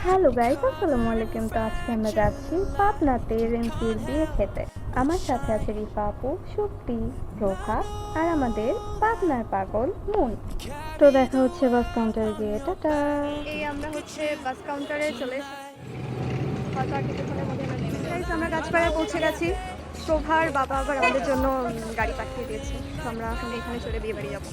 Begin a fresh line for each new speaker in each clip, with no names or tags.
Hello guys, আসসালামু আলাইকুম। তো আজকে আমরা যাচ্ছি পাবনাতে রেন্সির বিয়ে খেতে। আমার সাথে আছে রিফা আপু, শক্তি, রোহা আর আমাদের পাবনার পাগল মুন। তো দেখা হচ্ছে বাস কাউন্টারে গিয়ে। টাটা।
এই আমরা হচ্ছে বাস কাউন্টারে চলে এসেছি। হয়তো আর কিছুক্ষণের মধ্যে আমরা নেমে যাই। আমরা গাছপাড়ায় পৌঁছে গেছি। শোভার বাবা আবার আমাদের জন্য গাড়ি পাঠিয়ে দিয়েছে। তো আমরা এখন এখানে চলে বিয়ে বাড়ি যাবো।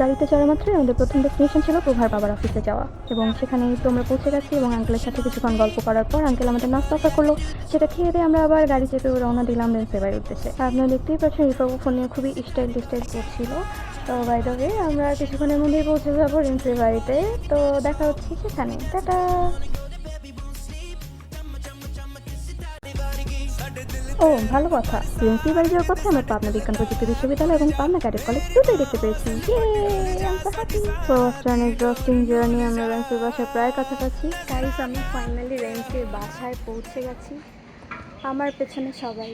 গাড়িতে চড়া মাত্রই আমাদের প্রথম ডেস্টিনেশন ছিল প্রভার বাবার অফিসে যাওয়া, এবং সেখানেই তো আমরা পৌঁছে গেছি। এবং আঙ্কেলের সাথে কিছুক্ষণ গল্প করার পর আঙ্কেল আমাদের নাস্তা অফার করলো। সেটা খেয়ে দিয়ে আমরা আবার গাড়ি চেপে রওনা দিলাম রেন্সির বাড়ির উদ্দেশ্যে। আপনারা দেখতেই পাচ্ছেন রিফাবু ফোন নিয়ে খুবই স্টাইল করছিল। তো বাই দ্য ওয়ে আমরা কিছুক্ষণের মধ্যেই পৌঁছে যাবো রেন্সির বাড়িতে। তো দেখা হচ্ছে সেখানে। টাটা। ও ভালো কথা, রেন্সির বাড়ি যাওয়ার পথে আমরা পাবনা বিজ্ঞান প্রযুক্তি বিশ্ববিদ্যালয় এবং পাবনা ক্যাডেট কলেজ দুটোই দেখতে পেয়েছি। Exhausting journey. আমরা রেন্সির বাসার প্রায় কাছাকাছি।
গাইস, আমি ফাইনালি রেন্সির বাসায় পৌঁছে গেছি। আমার পেছনে সবাই।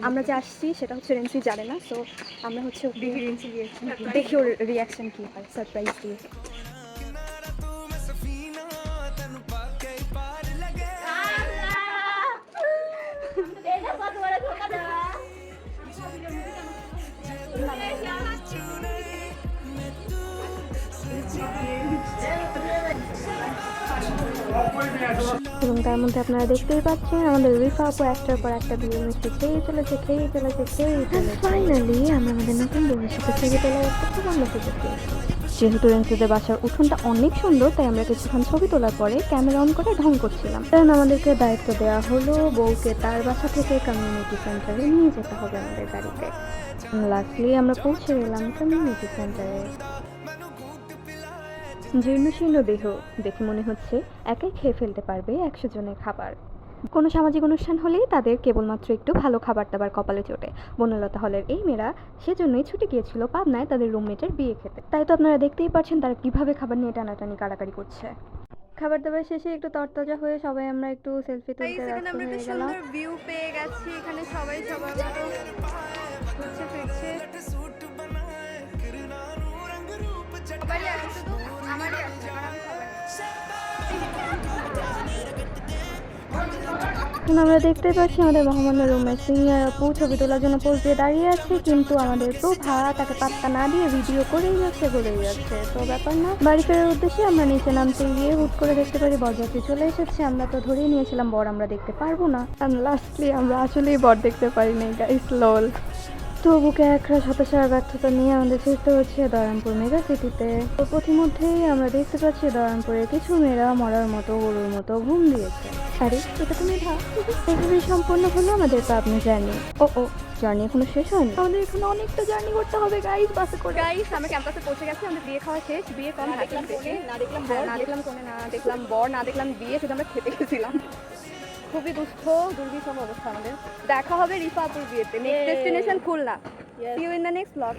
আমরা যে আসছি সেটা হচ্ছে রেন্সি জানে না। সো আমরা হচ্ছে দেখি ওর রিয়াকশন কি হয়, সারপ্রাইজ দিয়ে।
এবং তার মধ্যে আপনারা দেখতেই পাচ্ছেন আমাদের রিফা আপু একটার পর একটা বিয়ে মিষ্টি খেয়েই চলেছে। ফাইনালি আমরা আমাদের নতুন বউয়ের সাথে ছবি তোলার একটা খুব অন্য সুযোগ পেয়েছি। যেহেতু রেন্সিদের বাসার উঠোনটা অনেক সুন্দর, তাই আমরা কিছুক্ষণ ছবি তোলার পরে ক্যামেরা অন করে ঢং করছিলাম। কারণ আমাদেরকে দায়িত্ব দেওয়া হলো বউকে তার বাসা থেকে কমিউনিটি সেন্টারে নিয়ে যেতে হবে আমাদের গাড়িতে। লাস্টলি আমরা পৌঁছে গেলাম কমিউনিটি সেন্টারে। জীর্ণশীর্ণ দেহ দেখে মনে হচ্ছে একাই খেয়ে ফেলতে পারবে 100 জনের খাবার। কোনো সামাজিক অনুষ্ঠান হলেই তাদের কেবলমাত্র একটু ভালো খাবার দাবার কপালে চটে। বনলতা হলের এই মেয়েরা সেজন্যই ছুটে গিয়েছিল পাবনায় তাদের রুমমেটের বিয়ে খেতে। তাই তো আপনারা দেখতেই পাচ্ছেন তারা কিভাবে খাবার নিয়ে টানাটানি কাড়াকাড়ি করছে। খাবার দাবার শেষে একটু তরতাজা হয়ে সবাই আমরা একটু সেলফি তুলতে ব্যস্ত
আমরা
হয়ে
একটা
গেলাম।
সুন্দর ভিউ পেয়ে গেছি। এখানে সবাই সবার মতো ঘুরছে ফিরছে। সবারই আছে, শুধু আমারই আছে, আর আমি সবাই।
আমরা দেখতে পাচ্ছি আমাদের মহামান্য রুমের সিনিয়র আপু ছবি তোলার জন্য পোজ দিয়ে দাঁড়িয়ে আছে, কিন্তু আমাদের প্রভা তাকে পাত্তা না দিয়ে ভিডিও করেই যাচ্ছে। তো ব্যাপার না। বাড়ি ফেরার উদ্দেশ্যে আমরা নিচে নামতে গিয়ে হুট করে দেখতে পারি বরযাত্রী চলে এসেছে। আমরা তো ধরেই নিয়েছিলাম বর আমরা দেখতে পারবো না। লাস্টলি আমরা আসলেই বর দেখতে পারিনি গাইস, লল। তো বুকে একরাশ হতাশার ব্যর্থতা নিয়ে আমাদের ফিরতে হচ্ছে দয়ারামপুর মেগা সিটিতে। তো পথিমধ্যেই আমরা দেখতে পাচ্ছি দয়ারামপুরে কিছু মেয়েরা মরার মতো গরুর মতো ঘুম দিয়েছে। আরে এটা তুমি এভাবেই সম্পূর্ণ হলো আমাদের পাবনা জার্নি। ও জার্নি এখনো শেষ হয়নি, আমাদের এখানে অনেকটা জার্নি করতে হবে গাইস, বাসে করে।
গাইস, আমরা ক্যাম্পাসে পৌঁছে গেছি। আমরা বিয়ে খাওয়া শেষ। বিয়ে কম দেখলাম কোণে, না দেখলাম বর, না দেখলাম কোণে, না দেখলাম বর, না দেখলাম বিয়ে, শুধু আমরা খেতে গেছিলাম। খুবই দুর্বিষহ অবস্থা আমাদের। দেখা হবে রিফা আপুর বিয়েতে। Next destination Khulna. See you in the next blog.